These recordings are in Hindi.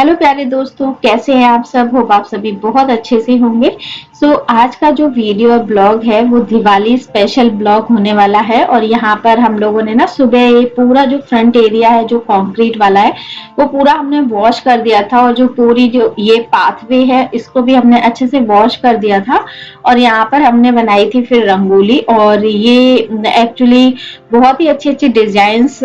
हेलो प्यारे दोस्तों, कैसे हैं आप सब। होप आप सभी बहुत अच्छे से होंगे। आज का जो वीडियो और ब्लॉग है वो दिवाली स्पेशल ब्लॉग होने वाला है। और यहाँ पर हम लोगों ने ना सुबह ये पूरा जो फ्रंट एरिया है जो कंक्रीट वाला है वो पूरा हमने वॉश कर दिया था, और जो पूरी जो ये पाथवे है इसको भी हमने अच्छे से वॉश कर दिया था। और यहाँ पर हमने बनाई थी फिर रंगोली, और ये एक्चुअली बहुत ही अच्छी अच्छी डिजाइन्स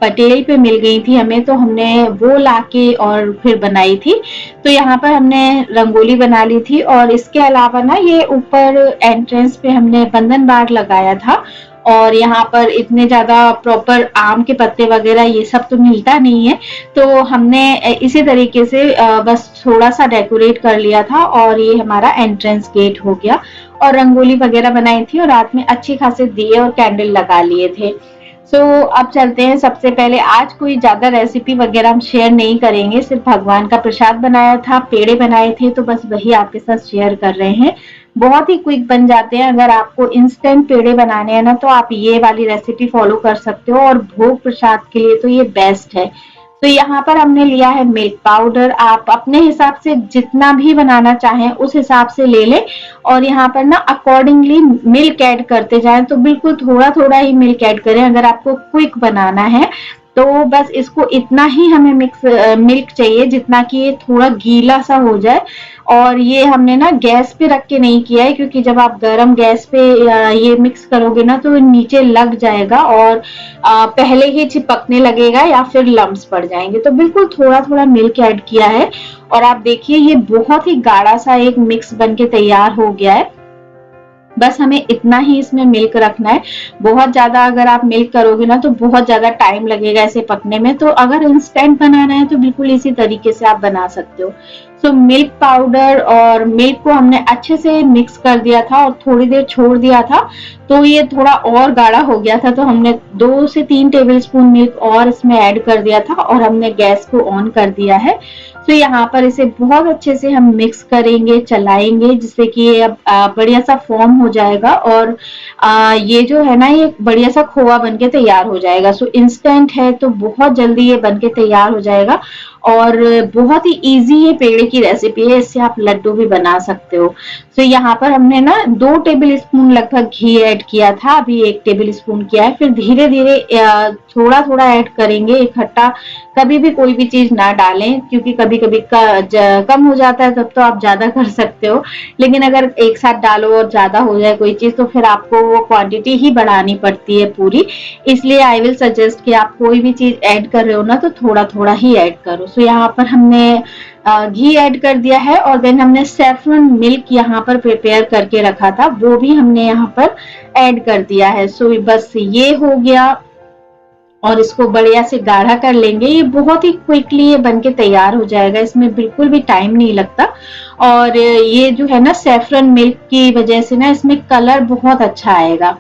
पटेल पे मिल गई थी हमें, तो हमने वो लाके और फिर बनाई थी। तो यहाँ पर हमने रंगोली बना ली थी, और इसके अलावा ना ये ऊपर एंट्रेंस पे हमने बंधन बाग लगाया था। और यहाँ पर इतने ज्यादा प्रॉपर आम के पत्ते वगैरह ये सब तो मिलता नहीं है, तो हमने इसी तरीके से बस थोड़ा सा डेकोरेट कर लिया था, और ये हमारा एंट्रेंस गेट हो गया। और रंगोली वगैरह बनाई थी, और रात में अच्छे खासे दिए और कैंडल लगा लिए थे। अब चलते हैं। सबसे पहले आज कोई ज्यादा रेसिपी वगैरह हम शेयर नहीं करेंगे, सिर्फ भगवान का प्रसाद बनाया था, पेड़े बनाए थे, तो बस वही आपके साथ शेयर कर रहे हैं। बहुत ही क्विक बन जाते हैं। अगर आपको इंस्टेंट पेड़े बनाने हैं ना, तो आप ये वाली रेसिपी फॉलो कर सकते हो, और भोग प्रसाद के लिए तो ये बेस्ट है। तो यहाँ पर हमने लिया है मिल्क पाउडर। आप अपने हिसाब से जितना भी बनाना चाहें उस हिसाब से ले लें, और यहाँ पर ना अकॉर्डिंगली मिल्क ऐड करते जाएं, तो बिल्कुल थोड़ा थोड़ा ही मिल्क ऐड करें अगर आपको क्विक बनाना है। तो बस इसको इतना ही हमें मिल्क चाहिए जितना कि ये थोड़ा गीला सा हो जाए। और ये हमने ना गैस पे रख के नहीं किया है, क्योंकि जब आप गरम गैस पे ये मिक्स करोगे ना तो नीचे लग जाएगा, और पहले ही चिपकने लगेगा या फिर लम्स पड़ जाएंगे। तो बिल्कुल थोड़ा थोड़ा मिल्क ऐड किया है, और आप देखिए ये बहुत ही गाढ़ा सा एक मिक्स बन के तैयार हो गया है। बस हमें इतना ही इसमें मिल्क रखना है। बहुत ज्यादा अगर आप मिल्क करोगे ना तो बहुत ज्यादा टाइम लगेगा इसे पकने में। तो अगर इंस्टेंट बनाना है तो बिल्कुल इसी तरीके से आप बना सकते हो। मिल्क पाउडर और मिल्क को हमने अच्छे से मिक्स कर दिया था, और थोड़ी देर छोड़ दिया था, तो ये थोड़ा और गाढ़ा हो गया था। तो हमने 2 से 3 टेबल स्पून मिल्क और इसमें ऐड कर दिया था, और हमने गैस को ऑन कर दिया है। यहाँ पर इसे बहुत अच्छे से हम मिक्स करेंगे, चलाएंगे, जिससे कि ये अब बढ़िया सा फॉर्म हो जाएगा, और ये जो है ना ये बढ़िया सा खोआ बनके तैयार हो जाएगा। इंस्टेंट है तो बहुत जल्दी ये बनके तैयार हो जाएगा, और बहुत ही इजी ये पेड़े की रेसिपी है। इससे आप लड्डू भी बना सकते हो। यहाँ पर हमने ना 2 टेबल स्पून लगभग घी ऐड किया था, अभी 1 टेबल स्पून किया है। फिर धीरे धीरे थोड़ा थोड़ा ऐड करेंगे इकट्ठा। कभी भी कोई भी चीज ना डालें, क्योंकि कभी कभी कम हो जाता है, तब तो आप ज्यादा कर सकते हो। लेकिन अगर एक साथ डालो और ज्यादा हो जाए कोई चीज, तो फिर आपको वो क्वांटिटी ही बढ़ानी पड़ती है पूरी। इसलिए आई विल सजेस्ट कि आप कोई भी चीज ऐड कर रहे हो ना तो थोड़ा थोड़ा ही ऐड करो। यहाँ पर हमने घी ऐड कर दिया है, और देन हमने सैफरन मिल्क यहाँ पर प्रिपेयर करके रखा था, वो भी हमने यहाँ पर ऐड कर दिया है। बस ये हो गया, और इसको बढ़िया से गाढ़ा कर लेंगे। ये बहुत ही क्विकली ये बनके तैयार हो जाएगा, इसमें बिल्कुल भी टाइम नहीं लगता। और ये जो है ना सैफरन मिल्क की वजह से ना इसमें कलर बहुत अच्छा आएगा।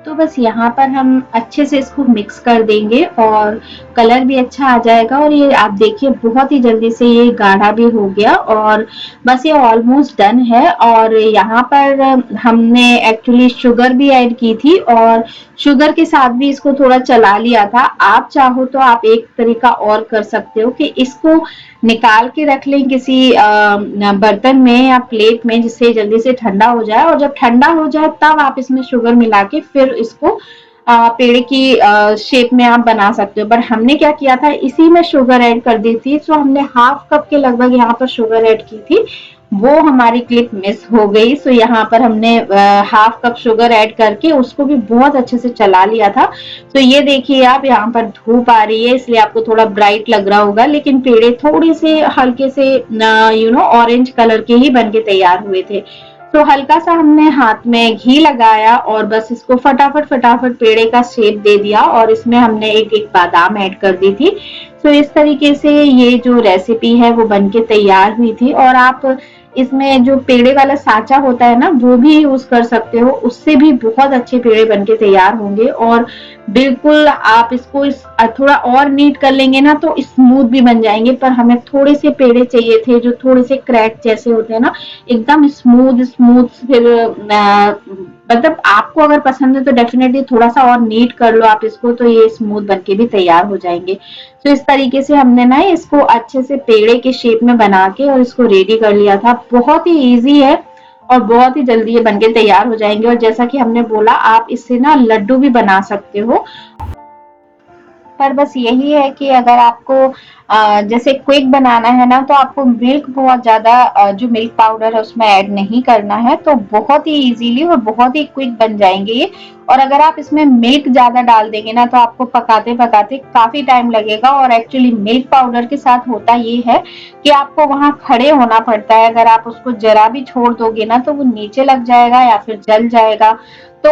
तो बस यहाँ पर हम अच्छे से इसको मिक्स कर देंगे, और कलर भी अच्छा आ जाएगा। और ये आप देखिए बहुत ही जल्दी से ये गाढ़ा भी हो गया, और बस ये ऑलमोस्ट डन है। और यहाँ पर हमने एक्चुअली शुगर भी ऐड की थी, और शुगर के साथ भी इसको थोड़ा चला लिया था। आप चाहो तो आप एक तरीका और कर सकते हो कि इसको निकाल के रख लें किसी बर्तन में या प्लेट में, जिससे जल्दी से ठंडा हो जाए, और जब ठंडा हो जाए तब आप इसमें शुगर मिला के फिर इसको पेड़े की शेप में आप बना सकते हो। बट हमने क्या किया था, इसी में शुगर ऐड कर दी थी। हमने हाफ कप के लगभग यहाँ पर शुगर ऐड की थी, वो हमारी क्लिप मिस हो गई। यहाँ पर हमने हाफ कप शुगर ऐड करके उसको भी बहुत अच्छे से चला लिया था। ये देखिए आप यहाँ पर धूप आ रही है, इसलिए आपको थोड़ा ब्राइट लग रहा होगा, लेकिन पेड़े थोड़े से हल्के से ऑरेंज कलर के ही बन के तैयार हुए थे। हल्का सा हमने हाथ में घी लगाया, और बस इसको फटाफट फटाफट पेड़े का शेप दे दिया, और इसमें हमने एक एक बादाम ऐड कर दी थी। इस तरीके से ये जो रेसिपी है वो बनके तैयार हुई थी। और आप इसमें जो पेड़े वाला साँचा होता है ना वो भी यूज कर सकते हो, उससे भी बहुत अच्छे पेड़े बनके तैयार होंगे। और बिल्कुल आप इसको थोड़ा और नीट कर लेंगे ना तो स्मूथ भी बन जाएंगे। पर हमें थोड़े से पेड़े चाहिए थे जो थोड़े से क्रैक जैसे होते हैं ना, एकदम स्मूथ स्मूथ फिर मतलब आपको अगर पसंद है तो डेफिनेटली थोड़ा सा और नीट कर लो आप इसको, तो ये स्मूथ बनके भी तैयार हो जाएंगे। तो इस तरीके से हमने ना इसको अच्छे से पेड़े के शेप में बना के और इसको रेडी कर लिया था। बहुत ही ईजी है और बहुत ही जल्दी ये बनके तैयार हो जाएंगे। और जैसा कि हमने बोला, आप इससे ना लड्डू भी बना सकते हो। पर बस यही है कि अगर आपको जैसे क्विक बनाना है ना, तो आपको मिल्क बहुत ज्यादा जो मिल्क पाउडर है उसमें ऐड नहीं करना है, तो बहुत ही इजीली और बहुत ही क्विक बन जाएंगे ये। और अगर आप इसमें मिल्क ज्यादा डाल देंगे ना, तो आपको पकाते पकाते काफी टाइम लगेगा। और एक्चुअली मिल्क पाउडर के साथ होता ये है कि आपको वहां खड़े होना पड़ता है। अगर आप उसको जरा भी छोड़ दोगे ना, तो वो नीचे लग जाएगा या फिर जल जाएगा। तो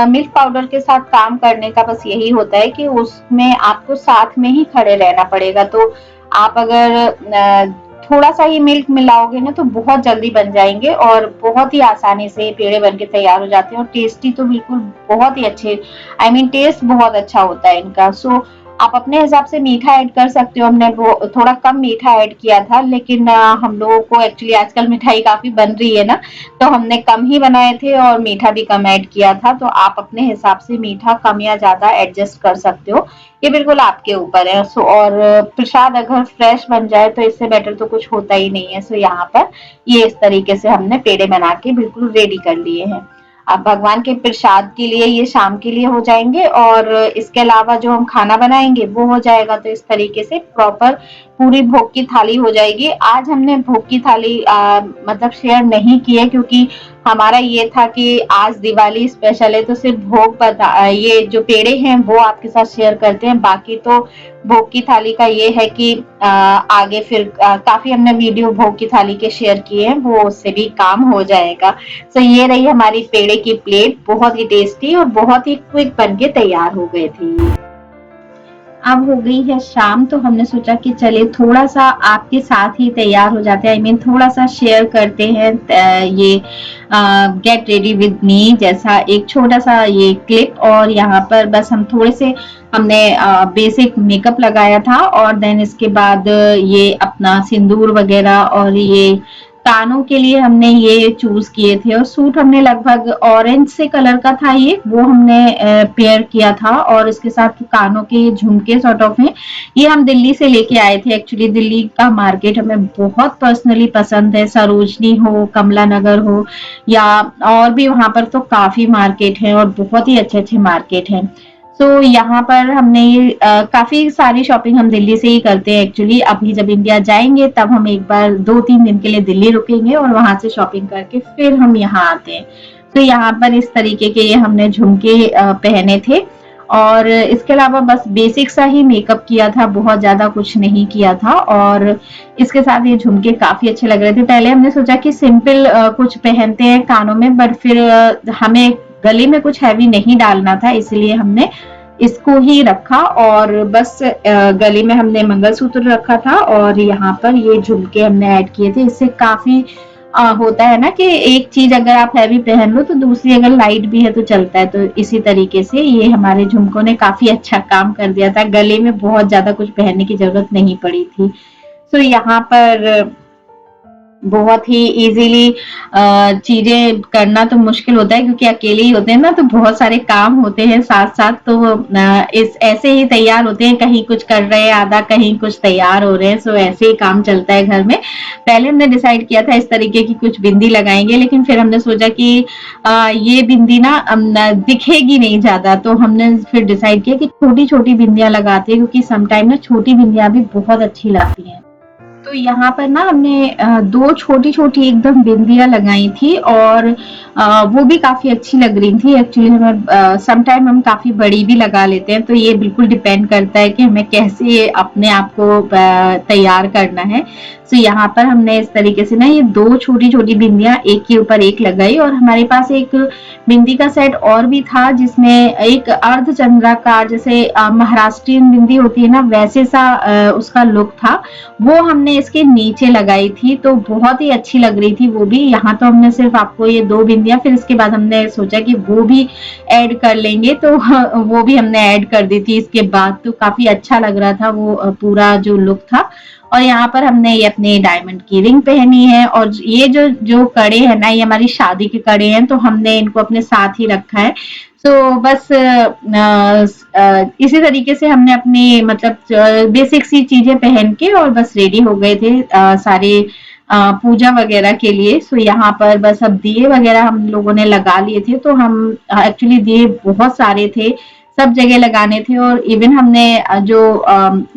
मिल्क पाउडर के साथ काम करने का बस यही होता है कि उसमें आपको साथ में ही खड़े रहना पड़ेगा। तो आप अगर थोड़ा सा ही मिल्क मिलाओगे ना, तो बहुत जल्दी बन जाएंगे और बहुत ही आसानी से पेड़े बन के तैयार हो जाते हैं। और टेस्टी तो बिल्कुल बहुत ही अच्छे, आई मीन टेस्ट बहुत अच्छा होता है इनका। सो आप अपने हिसाब से मीठा ऐड कर सकते हो। हमने वो थोड़ा कम मीठा ऐड किया था, लेकिन हम लोगों को एक्चुअली आजकल मिठाई काफी बन रही है ना, तो हमने कम ही बनाए थे और मीठा भी कम ऐड किया था। तो आप अपने हिसाब से मीठा कम या ज्यादा एडजस्ट कर सकते हो, ये बिल्कुल आपके ऊपर है। सो और प्रसाद अगर फ्रेश बन जाए तो इससे बेटर तो कुछ होता ही नहीं है। सो यहाँ पर ये इस तरीके से हमने पेड़े बना के बिल्कुल रेडी कर लिए हैं। अब भगवान के प्रसाद के लिए ये शाम के लिए हो जाएंगे, और इसके अलावा जो हम खाना बनाएंगे वो हो जाएगा। तो इस तरीके से प्रॉपर पूरी भोग की थाली हो जाएगी। आज हमने भोग की थाली मतलब शेयर नहीं की है, क्योंकि हमारा ये था कि आज दिवाली स्पेशल है, तो सिर्फ भोग ये जो पेड़े हैं वो आपके साथ शेयर करते हैं। बाकी तो भोग की थाली का ये है कि आगे फिर काफी हमने वीडियो भोग की थाली के शेयर किए हैं, वो उससे भी काम हो जाएगा। तो ये रही हमारी पेड़े की प्लेट, बहुत ही टेस्टी और बहुत ही क्विक बनके तैयार हो गए थे। अब हो गई है शाम, तो हमने सोचा कि चले थोड़ा सा आपके साथ ही तैयार हो जाते हैं, आई मीन थोड़ा सा शेयर करते हैं ये गेट रेडी विद मी जैसा एक छोटा सा ये क्लिप। और यहाँ पर बस हम थोड़े से हमने बेसिक मेकअप लगाया था, और देन इसके बाद ये अपना सिंदूर वगैरह और ये कानों के लिए हमने ये चूज किए थे। और सूट हमने लगभग ऑरेंज से कलर का था, ये वो हमने पेयर किया था। और इसके साथ कानों के झुमके सॉर्ट ऑफ हैं, ये हम दिल्ली से लेके आए थे। एक्चुअली दिल्ली का मार्केट हमें बहुत पर्सनली पसंद है, सरोजनी हो, कमला नगर हो, या और भी वहां पर तो काफी मार्केट है और बहुत ही अच्छे अच्छे मार्केट हैं। सो यहाँ पर हमने ये काफी सारी शॉपिंग हम दिल्ली से ही करते हैं एक्चुअली। अभी जब इंडिया जाएंगे तब हम एक बार 2-3 दिन के लिए दिल्ली रुकेंगे और वहां से शॉपिंग करके फिर हम यहाँ आते हैं। तो यहाँ पर इस तरीके के ये हमने झुमके पहने थे, और इसके अलावा बस बेसिक सा ही मेकअप किया था, बहुत ज्यादा कुछ नहीं किया था। और इसके साथ ये झुमके काफी अच्छे लग रहे थे। पहले हमने सोचा कि सिंपल कुछ पहनते हैं कानों में, बट फिर हमें गले में कुछ हैवी नहीं डालना था, इसलिए हमने इसको ही रखा। और बस गले में हमने मंगलसूत्र रखा था और यहाँ पर ये झुमके हमने ऐड किए थे। इससे काफी होता है ना कि एक चीज अगर आप हैवी पहन लो तो दूसरी अगर लाइट भी है तो चलता है। तो इसी तरीके से ये हमारे झुमकों ने काफी अच्छा काम कर दिया था, गले में बहुत ज्यादा कुछ पहनने की जरूरत नहीं पड़ी थी। तो यहाँ पर बहुत ही इजीली चीजें करना तो मुश्किल होता है, क्योंकि अकेले ही होते हैं ना, तो बहुत सारे काम होते हैं साथ साथ। तो इस ऐसे ही तैयार होते हैं, कहीं कुछ कर रहे हैं आधा, कहीं कुछ तैयार हो रहे हैं। सो ऐसे ही काम चलता है घर में। पहले हमने डिसाइड किया था इस तरीके की कुछ बिंदी लगाएंगे, लेकिन फिर हमने सोचा कि ये बिंदी ना दिखेगी नहीं ज्यादा, तो हमने फिर डिसाइड किया कि छोटी छोटी बिंदियां लगाते हैं, क्योंकि समटाइम ना छोटी बिंदियां भी बहुत अच्छी लगती हैं। तो यहाँ पर ना हमने 2 छोटी-छोटी एकदम बिंदियाँ लगाई थी, और वो भी काफ़ी अच्छी लग रही थी। एक्चुअली हमें सम टाइम हम काफ़ी बड़ी भी लगा लेते हैं, तो ये बिल्कुल डिपेंड करता है कि हमें कैसे अपने आप को तैयार करना है। तो यहाँ पर हमने इस तरीके से ना ये 2 छोटी-छोटी बिंदियाँ एक के ऊपर एक लगाई। और हमारे पास एक बिंदी का सेट और भी था, जिसमें एक अर्धचंद्राकार जैसे महाराष्ट्रीयन बिंदी होती है ना, वैसे सा उसका लुक था, वो हमने इसके नीचे लगाई थी। तो बहुत ही अच्छी लग रही थी वो भी। यहाँ तो हमने सिर्फ आपको ये 2 बिंदियां, फिर इसके बाद हमने सोचा कि वो भी ऐड कर लेंगे, तो वो भी हमने ऐड कर दी थी इसके बाद। तो काफी अच्छा लग रहा था वो पूरा जो लुक था। और यहाँ पर हमने ये अपने डायमंड की रिंग पहनी है और ये जो जो कड़े हैं ना, ये हमारी शादी के कड़े हैं, तो हमने इनको अपने साथ ही रखा है। बस इसी तरीके से हमने अपनी मतलब बेसिक सी चीजें पहन के और बस रेडी हो गए थे सारे पूजा वगैरह के लिए। यहाँ पर बस अब दिए वगैरह हम लोगों ने लगा लिए थे, तो हम एक्चुअली दिए बहुत सारे थे, सब जगह लगाने थे और इवन हमने जो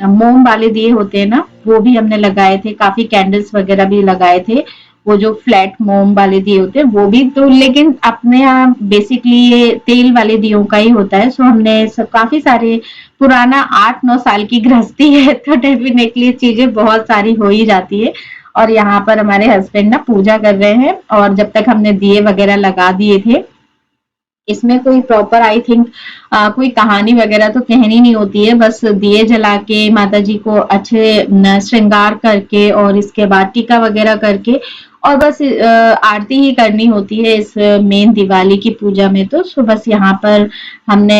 मोम वाले दिए होते हैं ना, वो भी हमने लगाए थे, काफी कैंडल्स वगैरह भी लगाए थे, वो जो फ्लैट मोम वाले दिए होते हैं वो भी। तो लेकिन अपने यहाँ बेसिकली ये तेल वाले दियों का ही होता है। हमने काफी सारे पुराना 8-9 साल की गृहस्थी है, तो डेफिनेटली चीजें बहुत सारी हो ही जाती है। और यहाँ पर हमारे हस्बैंड ना पूजा कर रहे हैं और जब तक हमने दिए वगैरह लगा दिए थे, इसमें कोई प्रॉपर आई थिंक कोई कहानी वगैरह तो कहनी नहीं होती है, बस दिए जला के माता जी को अच्छे श्रृंगार करके और इसके बाद टीका वगैरह करके और बस आरती ही करनी होती है इस मेन दिवाली की पूजा में। तो बस यहाँ पर हमने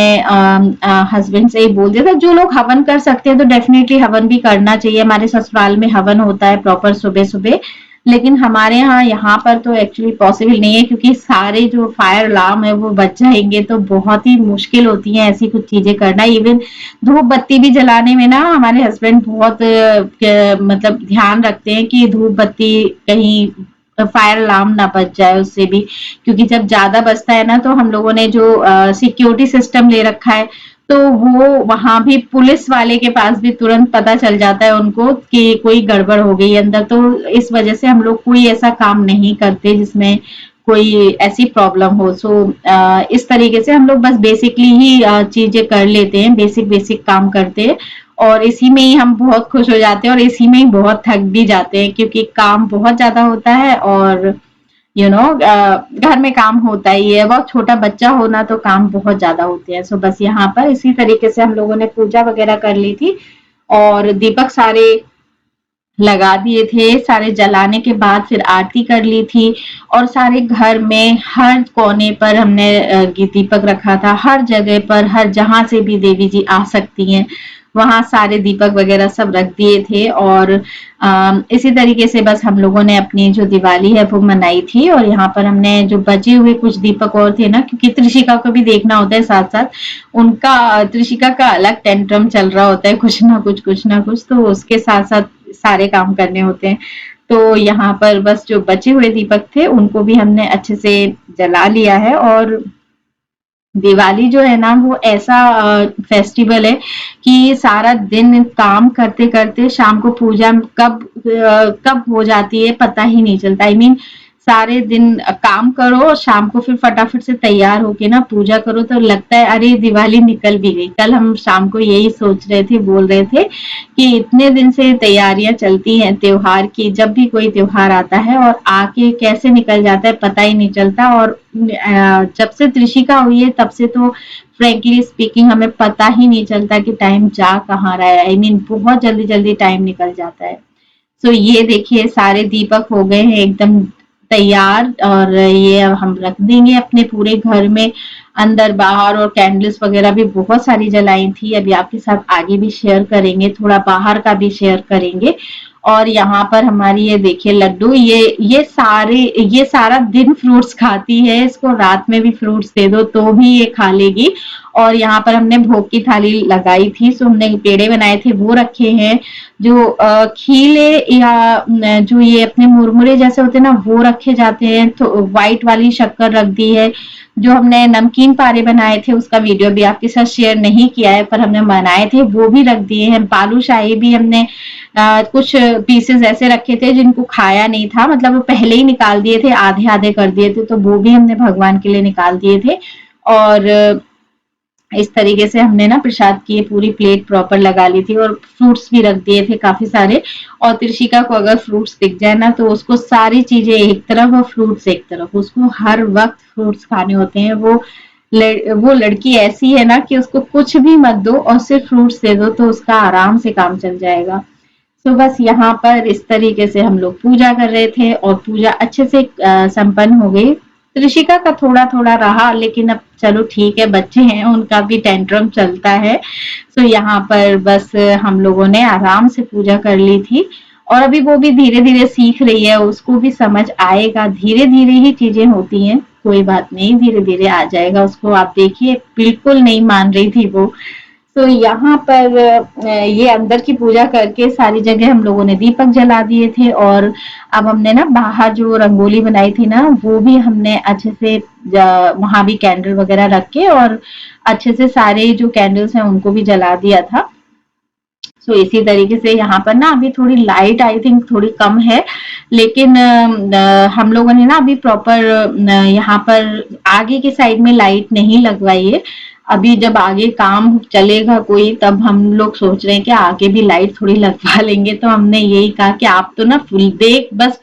हस्बैंड से ही बोल दिया था, जो लोग हवन कर सकते हैं तो डेफिनेटली हवन भी करना चाहिए। हमारे ससुराल में हवन होता है प्रॉपर सुबह सुबह, लेकिन हमारे यहाँ पर तो एक्चुअली पॉसिबल नहीं है, क्योंकि सारे जो फायर अलार्म है वो बच जाएंगे, तो बहुत ही मुश्किल होती है ऐसी कुछ चीजें करना। इवन धूप बत्ती भी जलाने में ना हमारे हस्बैंड बहुत मतलब ध्यान रखते हैं कि धूप बत्ती कहीं फायर अलार्म ना बच जाए उससे भी, क्योंकि जब ज्यादा बचता है ना, तो हम लोगों ने जो सिक्योरिटी सिस्टम ले रखा है, तो वो वहां भी पुलिस वाले के पास भी तुरंत पता चल जाता है उनको कि कोई गड़बड़ हो गई अंदर। तो इस वजह से हम लोग कोई ऐसा काम नहीं करते जिसमें कोई ऐसी प्रॉब्लम हो। इस तरीके से हम लोग बस बेसिकली ही चीजें कर लेते हैं, बेसिक बेसिक काम करते हैं और इसी में ही हम बहुत खुश हो जाते हैं और इसी में ही बहुत थक भी जाते हैं, क्योंकि काम बहुत ज्यादा होता है और घर में काम होता ही है। बहुत छोटा बच्चा होना तो काम बहुत ज्यादा होते हैं। बस यहाँ पर इसी तरीके से हम लोगों ने पूजा वगैरह कर ली थी और दीपक सारे लगा दिए थे। सारे जलाने के बाद फिर आरती कर ली थी और सारे घर में हर कोने पर हमने दीपक रखा था। हर जगह पर, हर जहां से भी देवी जी आ सकती हैं, वहां सारे दीपक वगैरह सब रख दिए थे और इसी तरीके से बस हम लोगों ने अपनी जो दिवाली है वो मनाई थी। और यहाँ पर हमने जो बचे हुए कुछ दीपक और थे ना, क्योंकि त्रिशिका को भी देखना होता है साथ साथ, उनका त्रिशिका का अलग टेंट्रम चल रहा होता है, कुछ ना कुछ, तो उसके साथ साथ सारे काम करने होते हैं। तो यहाँ पर बस जो बचे हुए दीपक थे उनको भी हमने अच्छे से जला लिया है। और दिवाली जो है ना, वो ऐसा फेस्टिवल है कि सारा दिन काम करते करते शाम को पूजा कब हो जाती है पता ही नहीं चलता। I mean, सारे दिन काम करो और शाम को फिर फटाफट से तैयार होके ना पूजा करो, तो लगता है अरे दिवाली निकल भी गई। कल हम शाम को यही सोच रहे थे, बोल रहे थे कि इतने दिन से तैयारियां चलती हैं त्योहार की, जब भी कोई त्योहार आता है और आके कैसे निकल जाता है पता ही नहीं चलता। और जब से त्रिशिका हुई है तब से तो फ्रेंकली स्पीकिंग हमें पता ही नहीं चलता कि टाइम जा कहाँ रहा है। I mean, बहुत जल्दी जल्दी टाइम निकल जाता है। ये देखिए सारे दीपक हो गए हैं एकदम तैयार और ये अब हम रख देंगे अपने पूरे घर में, अंदर बाहर। और कैंडल्स वगैरह भी बहुत सारी जलाई थी, अभी आपके साथ आगे भी शेयर करेंगे, थोड़ा बाहर का भी शेयर करेंगे। और यहाँ पर हमारी ये देखिए लड्डू, ये सारा दिन फ्रूट्स खाती है, इसको रात में भी फ्रूट्स दे दो तो भी ये खा लेगी। और यहाँ पर हमने भोग की थाली लगाई थी, हमने पेड़े बनाए थे वो रखे हैं। जो खीले या जो ये अपने मुरमुरे जैसे होते हैं ना, वो रखे जाते हैं। तो व्हाइट वाली शक्कर रख दी है। जो हमने नमकीन पारे बनाए थे उसका वीडियो भी आपके साथ शेयर नहीं किया है, पर हमने बनाए थे वो भी रख दिए हैं। बालूशाही भी हमने कुछ पीसेस ऐसे रखे थे जिनको खाया नहीं था, मतलब वो पहले ही निकाल दिए थे, आधे आधे कर दिए थे, तो वो भी हमने भगवान के लिए निकाल दिए थे। और इस तरीके से हमने ना प्रसाद की पूरी प्लेट प्रॉपर लगा ली थी और फ्रूट्स भी रख दिए थे काफी सारे। और त्रिशिका को अगर फ्रूट्स दिख जाए ना, तो उसको सारी चीजें एक तरफ और फ्रूट्स एक तरफ, उसको हर वक्त फ्रूट्स खाने होते हैं। वो लड़की ऐसी है ना कि उसको कुछ भी मत दो और सिर्फ फ्रूट्स दे दो तो उसका आराम से काम चल जाएगा। बस यहाँ पर इस तरीके से हम लोग पूजा कर रहे थे और पूजा अच्छे से संपन्न हो गई। ऋषिका का थोड़ा थोड़ा रहा, लेकिन अब चलो ठीक है, बच्चे हैं उनका भी टेंट्रम चलता है। यहाँ पर बस हम लोगों ने आराम से पूजा कर ली थी और अभी वो भी धीरे धीरे सीख रही है, उसको भी समझ आएगा, धीरे धीरे ही चीजें होती हैं, कोई बात नहीं, धीरे धीरे आ जाएगा उसको। आप देखिए बिल्कुल नहीं मान रही थी वो। तो यहाँ पर ये अंदर की पूजा करके सारी जगह हम लोगों ने दीपक जला दिए थे, और अब हमने ना बाहर जो रंगोली बनाई थी ना, वो भी हमने अच्छे से वहां भी कैंडल वगैरह रख के और अच्छे से सारे जो कैंडल्स हैं उनको भी जला दिया था। सो इसी तरीके से यहाँ पर ना अभी थोड़ी लाइट आई थिंक थोड़ी कम है, लेकिन हम लोगों ने ना अभी प्रॉपर यहाँ पर आगे की साइड में लाइट नहीं लगवाई है। अभी जब आगे काम चलेगा कोई, तब हम लोग सोच रहे हैं कि आगे भी लाइट थोड़ी लगवा लेंगे। तो हमने यही कहा कि आप तो ना फुल देख बस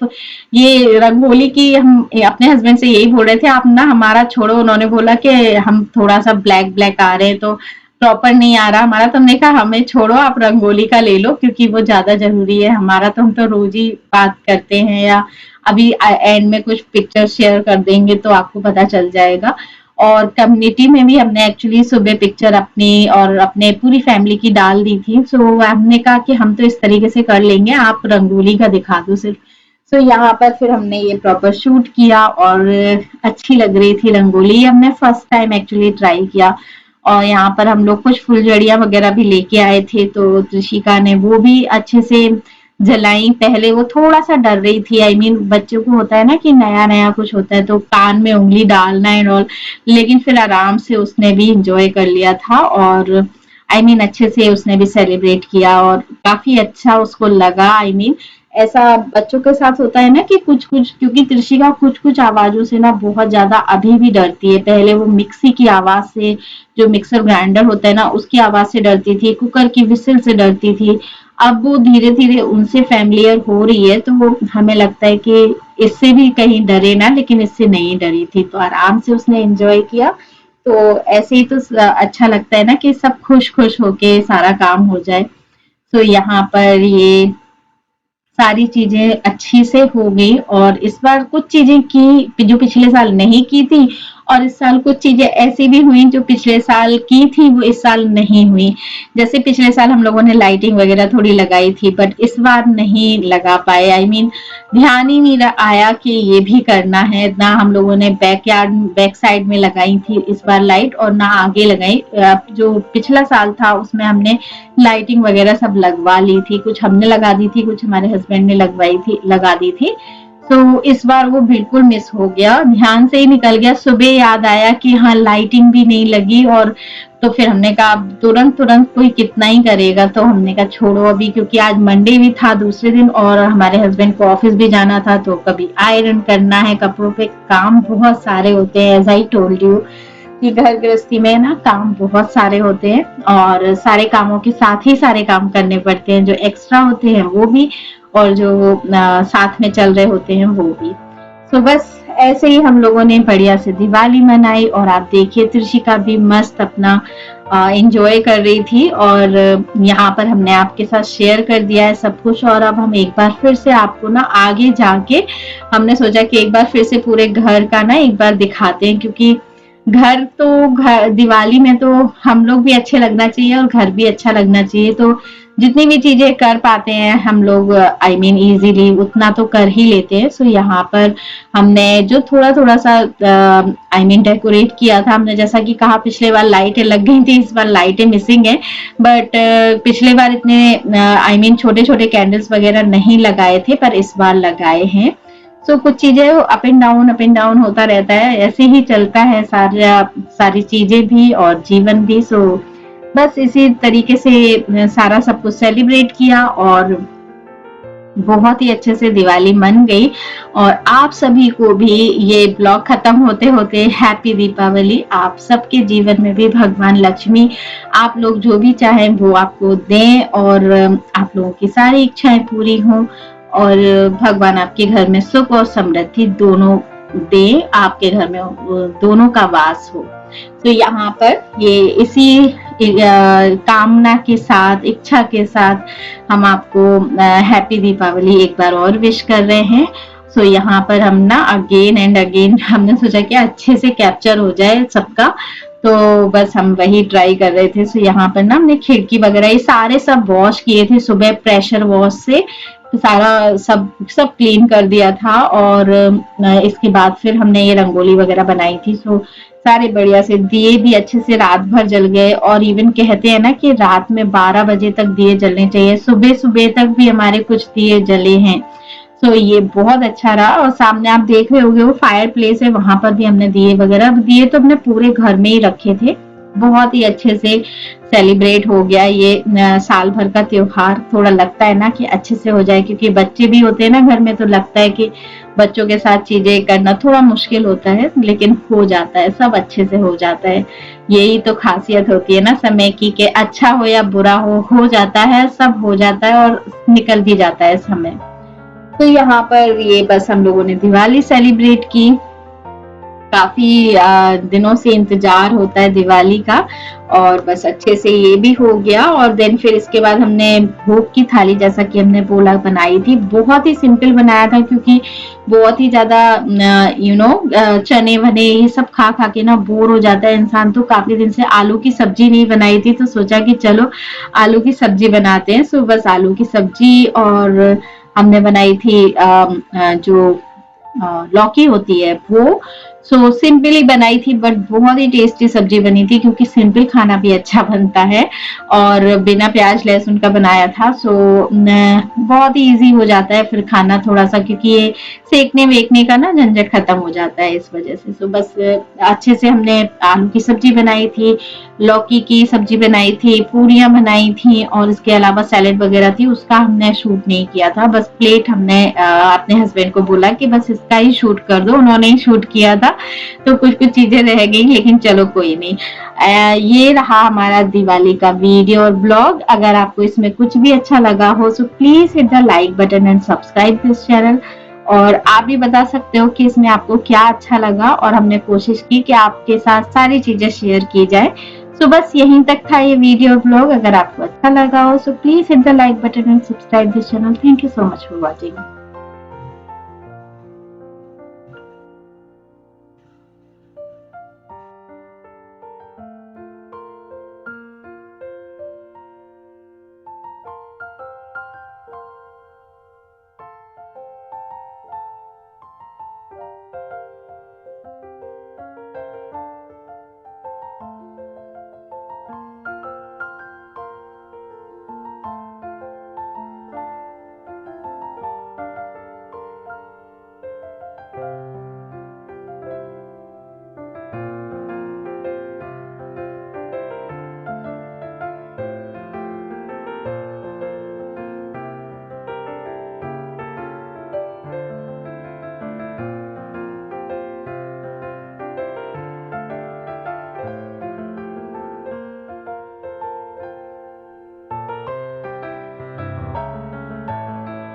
ये रंगोली की, हम अपने हस्बैंड से यही बोल रहे थे, आप ना हमारा छोड़ो। उन्होंने बोला कि हम थोड़ा सा ब्लैक ब्लैक आ रहे हैं तो प्रॉपर नहीं आ रहा हमारा, तो हमने कहा हमें छोड़ो, आप रंगोली का ले लो क्योंकि वो ज्यादा जरूरी है हमारा। तो हम तो रोज ही बात करते हैं, या अभी एंड में कुछ पिक्चर शेयर कर देंगे तो आपको पता चल जाएगा। और कम्युनिटी में भी हमने एक्चुअली सुबह पिक्चर अपनी और अपने पूरी फैमिली की डाल दी थी। सो हमने कहा कि हम तो इस तरीके से कर लेंगे, आप रंगोली का दिखा दो सिर्फ। सो यहाँ पर फिर हमने ये प्रॉपर शूट किया और अच्छी लग रही थी रंगोली। हमने फर्स्ट टाइम एक्चुअली ट्राई किया, और यहाँ पर हम लोग कुछ फुलझड़ियाँ वगैरह भी लेके आए थे, तो त्रिशिका ने वो भी अच्छे से जलाई। पहले वो थोड़ा सा डर रही थी, आई मीन बच्चों को होता है ना कि नया नया कुछ होता है तो कान में उंगली डालना एंड ऑल, लेकिन फिर आराम से उसने भी इंजॉय कर लिया था, और आई मीन अच्छे से उसने भी सेलिब्रेट किया और काफी अच्छा उसको लगा। आई मीन ऐसा बच्चों के साथ होता है ना कि कुछ कुछ, क्योंकि त्रिशिका कुछ कुछ आवाजों से ना बहुत ज्यादा अभी भी डरती है। पहले वो मिक्सी की आवाज से, जो मिक्सर ग्राइंडर होता है ना उसकी आवाज से डरती थी, कुकर की विसिल से डरती थी। अब वो धीरे धीरे उनसे फैमिलियर हो रही है, तो वो हमें लगता है कि इससे भी कहीं डरे ना, लेकिन इससे नहीं डरी थी, तो आराम से उसने एंजॉय किया। तो ऐसे ही तो अच्छा लगता है ना कि सब खुश खुश होके सारा काम हो जाए। तो यहाँ पर ये सारी चीजें अच्छी से हो गई, और इस बार कुछ चीजें की जो पिछले साल नहीं की थी, और इस साल कुछ चीजें ऐसी भी हुई जो पिछले साल की थी वो इस साल नहीं हुई। जैसे पिछले साल हम लोगों ने लाइटिंग वगैरह थोड़ी लगाई थी, बट इस बार नहीं लगा पाए। आई मीन ध्यान ही नहीं आया कि ये भी करना है ना। हम लोगों ने बैक साइड में लगाई थी इस बार लाइट, और ना आगे लगाई। जो पिछला साल था उसमें हमने लाइटिंग वगैरह सब लगवा ली थी, कुछ हमने लगा दी थी, कुछ हमारे हस्बैंड ने लगवाई थी, लगा दी थी। तो इस बार वो बिल्कुल मिस हो गया, ध्यान से ही निकल गया। सुबह याद आया कि हाँ लाइटिंग भी नहीं लगी, और तो फिर हमने कहा तुरंत तुरंत कोई कितना ही करेगा, तो हमने कहा छोड़ो अभी, क्योंकि आज मंडे भी था दूसरे दिन, और हमारे हस्बैंड को ऑफिस भी जाना था, तो कभी आयरन करना है कपड़ों पे, काम बहुत सारे होते हैं। एज आई टोल्ड यू कि घर गृहस्थी में ना काम बहुत सारे होते हैं, और सारे कामों के साथ ही सारे काम करने पड़ते हैं, जो एक्स्ट्रा होते हैं वो भी, और जो साथ में चल रहे होते हैं वो भी। तो बस ऐसे ही हम लोगों ने बढ़िया से दिवाली मनाई, और आप देखिए त्रिशिका भी मस्त अपना एंजॉय कर रही थी, और यहाँ पर हमने आपके साथ शेयर कर दिया है सब कुछ। और अब हम एक बार फिर से आपको ना आगे जाके हमने सोचा कि एक बार फिर से पूरे घर का ना एक बार दिखाते हैं, क्योंकि घर दिवाली में तो हम लोग भी अच्छे लगना चाहिए और घर भी अच्छा लगना चाहिए। तो जितनी भी चीजें कर पाते हैं हम लोग आई मीन इजीली उतना तो कर ही लेते हैं। सो यहाँ पर हमने जो थोड़ा थोड़ा सा आई मीन डेकोरेट किया था, हमने जैसा कि कहा पिछले बार लाइटें लग गई थी, इस बार लाइटें मिसिंग है, बट पिछले बार इतने आई मीन छोटे छोटे कैंडल्स वगैरह नहीं लगाए थे, पर इस बार लगाए हैं। सो कुछ चीजें अप एंड डाउन होता रहता है, ऐसे ही चलता है सारी चीजें भी और जीवन भी। सो बस इसी तरीके से सारा सब कुछ सेलिब्रेट किया, और बहुत ही अच्छे से दिवाली मन गई। और आप सभी को भी ये ब्लॉग खत्म होते होते हैप्पी दीपावली। आप सबके जीवन में भी भगवान लक्ष्मी आप लोग जो भी चाहें वो आपको दें, और आप लोगों की सारी इच्छाएं पूरी हों, और भगवान आपके घर में सुख और समृद्धि दोनों दे, आपके घर में दोनों का वास हो। तो यहाँ पर ये इसी कामना के साथ, इच्छा के साथ हम आपको हैप्पी दीपावली एक बार और विश कर रहे हैं। सो यहाँ पर हम ना अगेन एंड अगेन हमने सोचा कि अच्छे से कैप्चर हो जाए सबका, तो बस हम वही ट्राई कर रहे थे। सो यहाँ पर ना हमने खिड़की वगैरह ये सारे सब वॉश किए थे सुबह प्रेशर वॉश से, सारा सब सब क्लीन कर दिया था और इसके बाद फिर हमने ये रंगोली वगैरह बनाई थी। सो सारे बढ़िया से दिए भी अच्छे से रात भर जल गए और इवन कहते हैं ना कि रात में 12 बजे तक दिए जलने चाहिए, सुबह सुबह तक भी हमारे कुछ दिए जले हैं। सो ये बहुत अच्छा रहा। और सामने आप देख रहे होंगे वो फायर प्लेस है, वहां पर भी हमने दिए वगैरह, दिए तो हमने पूरे घर में ही रखे थे। बहुत ही अच्छे से सेलिब्रेट हो गया ये साल भर का त्योहार। थोड़ा लगता है ना कि अच्छे से हो जाए, क्योंकि बच्चे भी होते हैं ना घर में, तो लगता है कि बच्चों के साथ चीजें करना थोड़ा मुश्किल होता है, लेकिन हो जाता है, सब अच्छे से हो जाता है। यही तो खासियत होती है ना समय की, कि अच्छा हो या बुरा हो जाता है, सब हो जाता है और निकल भी जाता है समय। तो यहाँ पर ये बस हम लोगों ने दिवाली सेलिब्रेट की। काफी दिनों से इंतजार होता है दिवाली का, और बस अच्छे से ये भी हो गया। और देन फिर इसके बाद हमने भोग की थाली, जैसा कि हमने बोला, बनाई थी। बहुत ही सिंपल बनाया था, क्योंकि बहुत ही ज्यादा चने वने ये सब खा खा के ना बोर हो जाता है इंसान। तो काफी दिन से आलू की सब्जी नहीं बनाई थी, तो सोचा कि चलो आलू की सब्जी बनाते हैं। सो बस आलू की सब्जी, और हमने बनाई थी जो लौकी होती है वो। सो सिंपली बनाई थी, बट बहुत ही टेस्टी सब्जी बनी थी, क्योंकि सिंपल खाना भी अच्छा बनता है। और बिना प्याज लहसुन का बनाया था। सो बहुत ही इजी हो जाता है फिर खाना थोड़ा सा, क्योंकि ये सेकने वेकने का ना झंझट खत्म हो जाता है इस वजह से। सो बस अच्छे से हमने आलू की सब्जी बनाई थी, लौकी की सब्जी बनाई थी, पूरियां बनाई थी, और इसके अलावा सैलेड वगैरह थी। उसका हमने शूट नहीं किया था, बस प्लेट हमने अपने हस्बैंड को बोला कि बस इसका ही शूट कर दो, उन्होंने ही शूट किया था। तो कुछ कुछ चीजें रह गई, लेकिन चलो कोई नहीं। ये रहा हमारा दिवाली का वीडियो और ब्लॉग। अगर आपको इसमें कुछ भी अच्छा लगा हो, so please hit the like button and subscribe this channel. और आप भी बता सकते हो कि इसमें आपको क्या अच्छा लगा, और हमने कोशिश की कि आपके साथ सारी चीजें शेयर की जाए। सो बस यहीं तक था ये वीडियो ब्लॉग। अगर आपको अच्छा लगा हो, so please hit the like button and subscribe this channel. Thank you so much for watching.